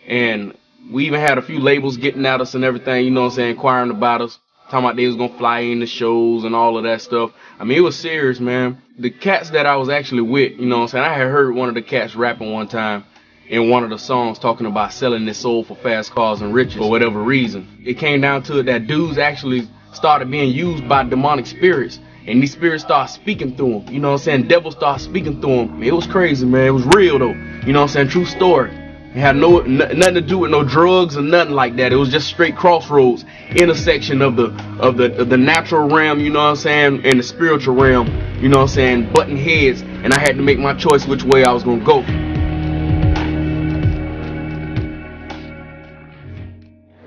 And we even had a few labels getting at us and everything, you know what I'm saying, inquiring about us, talking about they was gonna fly in the shows and all of that stuff. I mean, it was serious, man. The cats that I was actually with, you know what I'm saying, I had heard one of the cats rapping one time in one of the songs talking about selling their soul for fast cars and riches for whatever reason. It came down to it that dudes actually started being used by demonic spirits, and these spirits started speaking through them, you know what I'm saying, devils started speaking through them. It was crazy, man. It was real though, you know what I'm saying, true story. It had nothing to do with no drugs or nothing like that. It was just straight crossroads, intersection of the natural realm, you know what I'm saying, and the spiritual realm, you know what I'm saying, butting heads, and I had to make my choice which way I was gonna go.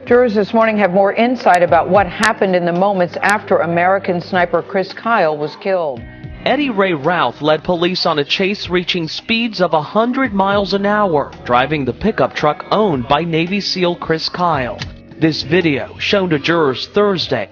Jurors this morning have more insight about what happened in the moments after American sniper Chris Kyle was killed. Eddie Ray Routh led police on a chase reaching speeds of 100 miles an hour, driving the pickup truck owned by Navy SEAL Chris Kyle. This video shown to jurors Thursday.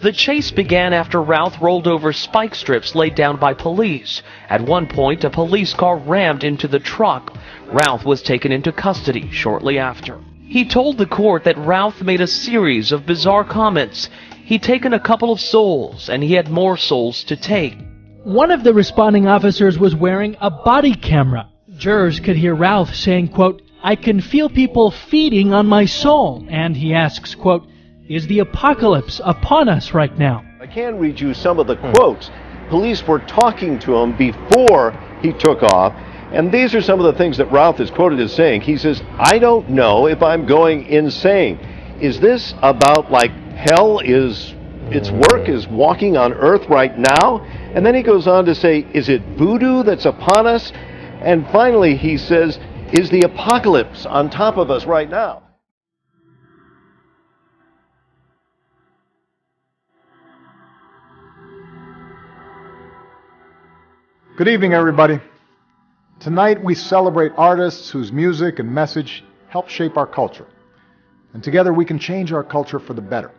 The chase began after Routh rolled over spike strips laid down by police. At one point, a police car rammed into the truck. Routh was taken into custody shortly after. He told the court that Routh made a series of bizarre comments. He'd taken a couple of souls, and he had more souls to take. One of the responding officers was wearing a body camera. Jurors could hear Routh saying, quote, "I can feel people feeding on my soul." And he asks, quote, "Is the apocalypse upon us right now?" I can read you some of the quotes. Police were talking to him before he took off. And these are some of the things that Routh is quoted as saying. He says, "I don't know if I'm going insane. Is this about like hell is, its work is walking on earth right now?" And then he goes on to say, "Is it voodoo that's upon us?" And finally he says, "Is the apocalypse on top of us right now?" Good evening, everybody. Tonight we celebrate artists whose music and message help shape our culture. And together we can change our culture for the better.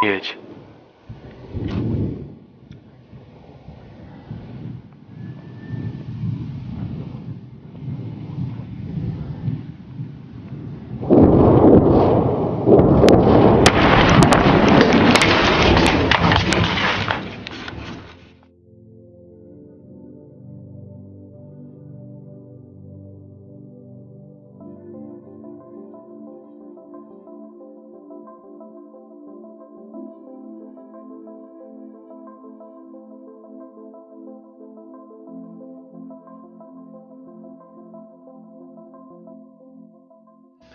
Edge.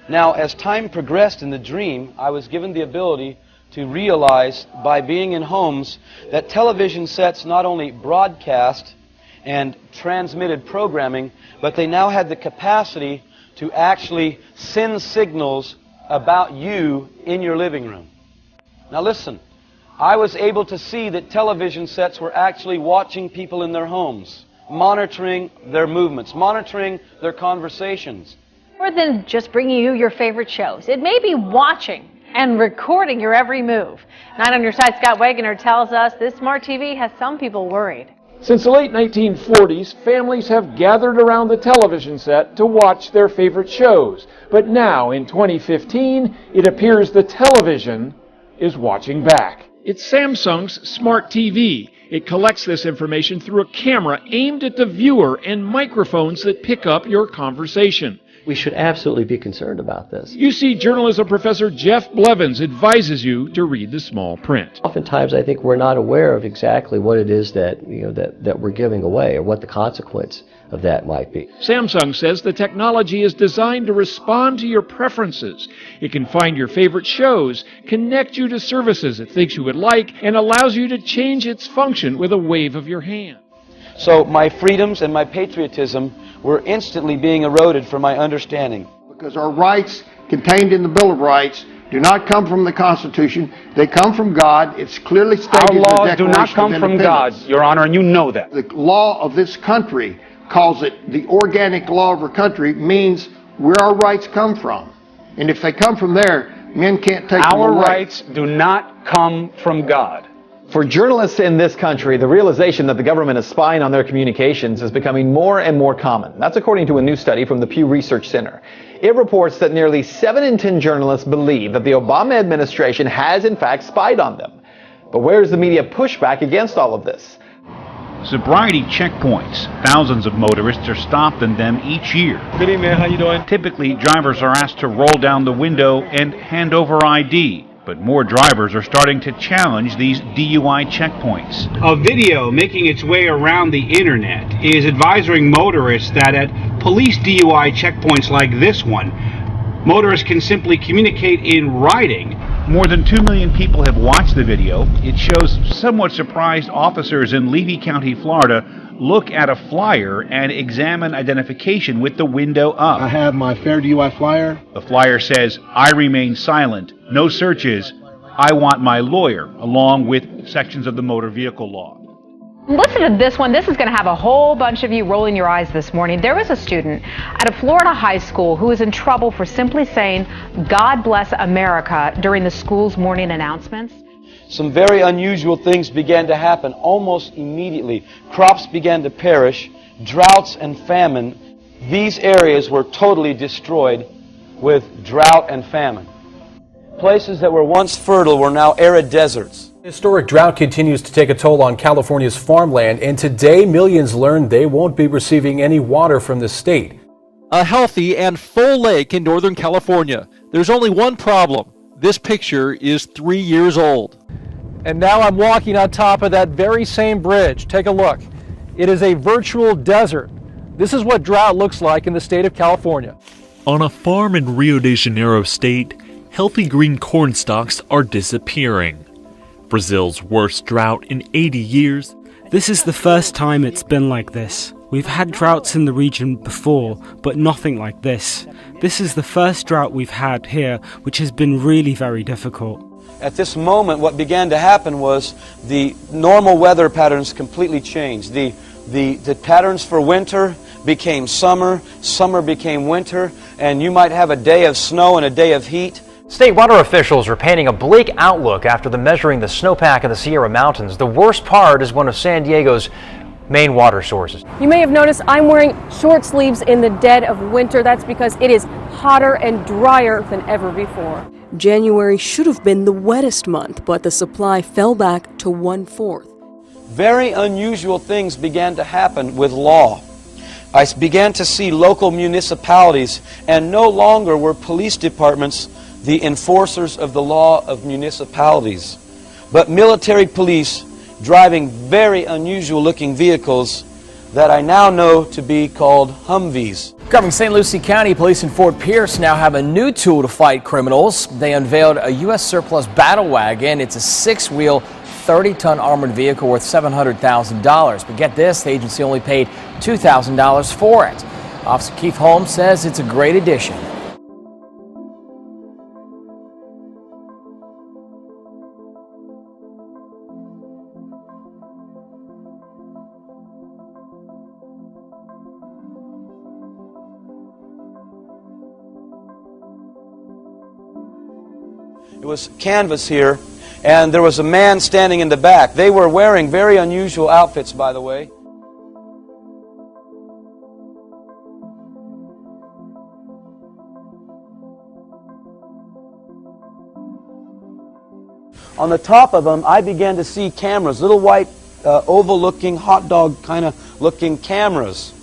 Now, as time progressed in the dream, I was given the ability to realize by being in homes that television sets not only broadcast and transmitted programming, but they now had the capacity to actually send signals about you in your living room. Now listen, I was able to see that television sets were actually watching people in their homes, monitoring their movements, monitoring their conversations. More than just bringing you your favorite shows, it may be watching and recording your every move. Night on Your Side, Scott Wagoner tells us this smart TV has some people worried. Since the late 1940s, families have gathered around the television set to watch their favorite shows. But now, in 2015, it appears the television is watching back. It's Samsung's Smart TV. It collects this information through a camera aimed at the viewer and microphones that pick up your conversation. We should absolutely be concerned about this. UC journalism professor Jeff Blevins advises you to read the small print. Oftentimes, I think we're not aware of exactly what it is that that we're giving away, or what the consequence of that might be. Samsung says the technology is designed to respond to your preferences. It can find your favorite shows, connect you to services it thinks you would like, and allows you to change its function with a wave of your hand. So my freedoms and my patriotism were instantly being eroded from my understanding. Because our rights contained in the Bill of Rights do not come from the Constitution. They come from God. It's clearly stated in the Declaration of Independence. Our laws do not come from God, Your Honor, and you know that. The law of this country calls it the organic law of our country, means where our rights come from. And if they come from there, men can't take them away. Our rights do not come from God. For journalists in this country, the realization that the government is spying on their communications is becoming more and more common. That's according to a new study from the Pew Research Center. It reports that nearly 7 in 10 journalists believe that the Obama administration has in fact spied on them. But where is the media pushback against all of this? Sobriety checkpoints. Thousands of motorists are stopped in them each year. Good evening, how you doing? Typically, drivers are asked to roll down the window and hand over ID. But more drivers are starting to challenge these DUI checkpoints. A video making its way around the internet is advising motorists that at police DUI checkpoints like this one, motorists can simply communicate in writing. More than 2 million people have watched the video. It shows somewhat surprised officers in Levy County, Florida, look at a flyer and examine identification with the window up. I have my fair DUI flyer. The flyer says, "I remain silent, no searches, I want my lawyer," along with sections of the motor vehicle law. Listen to this one. This is going to have a whole bunch of you rolling your eyes this morning. There was a student at a Florida high school who was in trouble for simply saying, "God bless America," during the school's morning announcements. Some very unusual things began to happen almost immediately. Crops began to perish, droughts and famine. These areas were totally destroyed with drought and famine. Places that were once fertile were now arid deserts. Historic drought continues to take a toll on California's farmland, and today millions learned they won't be receiving any water from the state. A healthy and full lake in Northern California. There's only one problem. This picture is 3 years old. And now I'm walking on top of that very same bridge. Take a look. It is a virtual desert. This is what drought looks like in the state of California. On a farm in Rio de Janeiro state, healthy green corn stalks are disappearing. Brazil's worst drought in 80 years. This is the first time it's been like this. We've had droughts in the region before, but nothing like this. This is the first drought we've had here, which has been really very difficult. At this moment, what began to happen was the normal weather patterns completely changed. The patterns for winter became summer, summer became winter, and you might have a day of snow and a day of heat. State water officials are painting a bleak outlook after measuring the snowpack in the Sierra Mountains. The worst part is one of San Diego's main water sources. You may have noticed I'm wearing short sleeves in the dead of winter. That's because it is hotter and drier than ever before. January should have been the wettest month, but the supply fell back to 1/4. Very unusual things began to happen with law. I began to see local municipalities, and no longer were police departments the enforcers of the law of municipalities, but military police driving very unusual looking vehicles that I now know to be called Humvees. Covering St. Lucie County, police in Fort Pierce now have a new tool to fight criminals. They unveiled a U.S. surplus battle wagon. It's a 6-wheel, 30-ton armored vehicle worth $700,000. But get this, the agency only paid $2,000 for it. Officer Keith Holmes says it's a great addition. It was canvas here, and there was a man standing in the back. They were wearing very unusual outfits, by the way. On the top of them, I began to see cameras, little white, oval-looking, hot dog kind of looking cameras.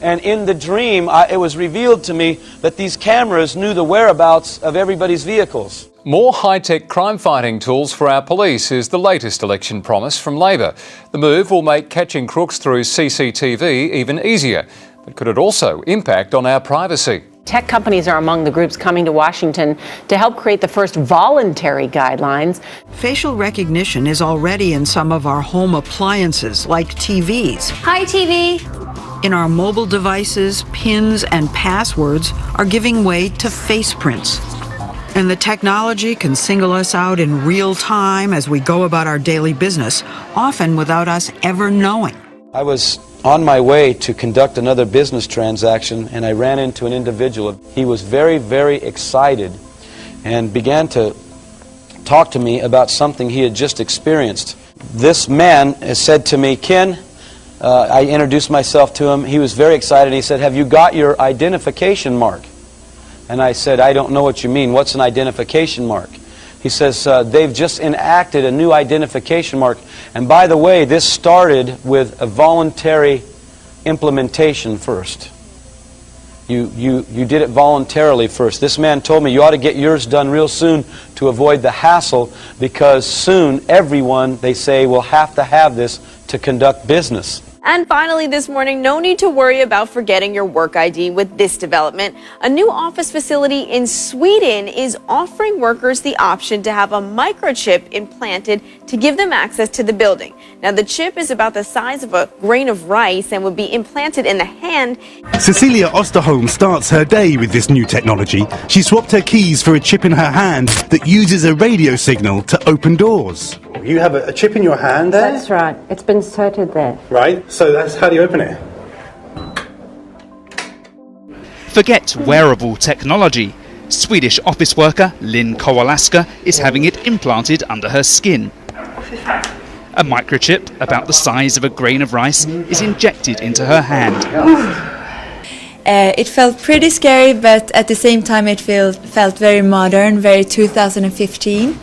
And in the dream, it was revealed to me that these cameras knew the whereabouts of everybody's vehicles. More high-tech crime-fighting tools for our police is the latest election promise from Labor. The move will make catching crooks through CCTV even easier. But could it also impact on our privacy? Tech companies are among the groups coming to Washington to help create the first voluntary guidelines. Facial recognition is already in some of our home appliances, like TVs. Hi, TV. In our mobile devices, pins and passwords are giving way to face prints. And the technology can single us out in real time as we go about our daily business, often without us ever knowing. I was on my way to conduct another business transaction, and I ran into an individual. He was very, very excited and began to talk to me about something he had just experienced. This man said to me, Ken, I introduced myself to him. He was very excited. He said, "Have you got your identification mark?" And I said, "I don't know what you mean. What's an identification mark?" He says, "They've just enacted a new identification mark. And by the way, this started with a voluntary implementation first. You did it voluntarily first. This man told me you ought to get yours done real soon to avoid the hassle, because soon everyone, they say, will have to have this to conduct business." And finally this morning, no need to worry about forgetting your work ID with this development. A new office facility in Sweden is offering workers the option to have a microchip implanted to give them access to the building. Now, the chip is about the size of a grain of rice and would be implanted in the hand. Cecilia Osterholm starts her day with this new technology. She swapped her keys for a chip in her hand that uses a radio signal to open doors. You have a chip in your hand there? That's right. It's been inserted there. Right. So that's how do you open it? Forget wearable technology. Swedish office worker Lynn Kowalaska is having it implanted under her skin. A microchip about the size of a grain of rice is injected into her hand. It felt pretty scary, but at the same time it felt very modern, very 2015.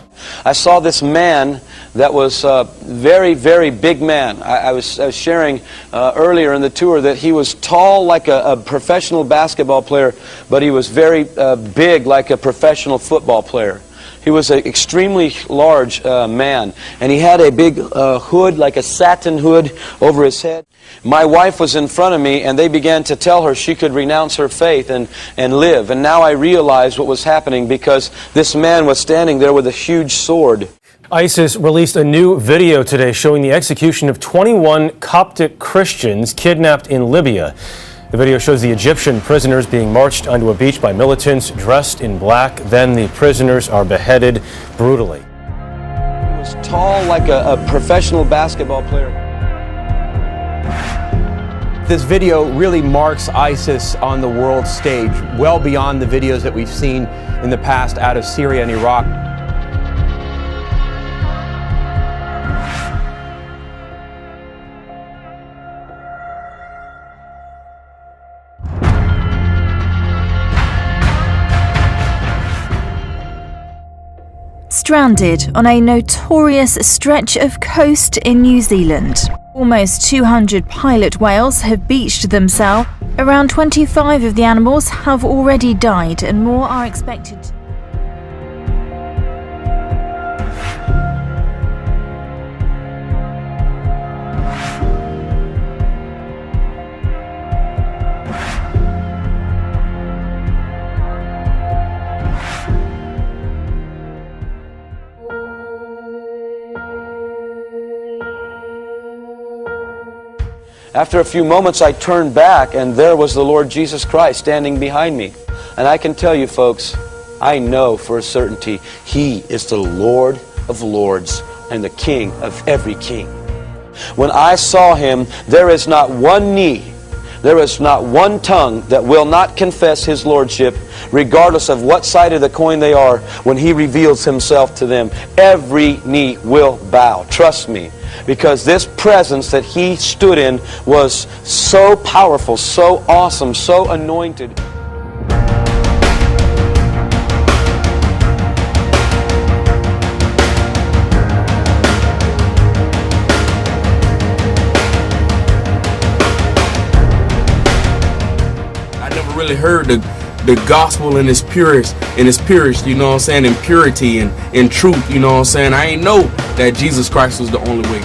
I saw this man that was a very, very big man. I was sharing earlier in the tour that he was tall like a professional basketball player, but he was very big like a professional football player. He was an extremely large man, and he had a big hood, like a satin hood, over his head. My wife was in front of me, and they began to tell her she could renounce her faith and live. And now I realized what was happening, because this man was standing there with a huge sword. ISIS released a new video today showing the execution of 21 Coptic Christians kidnapped in Libya. The video shows the Egyptian prisoners being marched onto a beach by militants dressed in black. Then the prisoners are beheaded brutally. He was tall like a professional basketball player. This video really marks ISIS on the world stage, well beyond the videos that we've seen in the past out of Syria and Iraq. Stranded on a notorious stretch of coast in New Zealand. Almost 200 pilot whales have beached themselves. Around 25 of the animals have already died, and more are expected. After a few moments, I turned back, and there was the Lord Jesus Christ standing behind me. And I can tell you, folks, I know for a certainty He is the Lord of lords and the King of every king. When I saw Him, there is not one knee, there is not one tongue that will not confess His Lordship, regardless of what side of the coin they are. When He reveals Himself to them, every knee will bow. Trust me. Because this presence that He stood in was so powerful, so awesome, so anointed. I never really heard the gospel in its purest, you know what I'm saying, in purity and in truth, you know what I'm saying. I ain't know that Jesus Christ was the only way.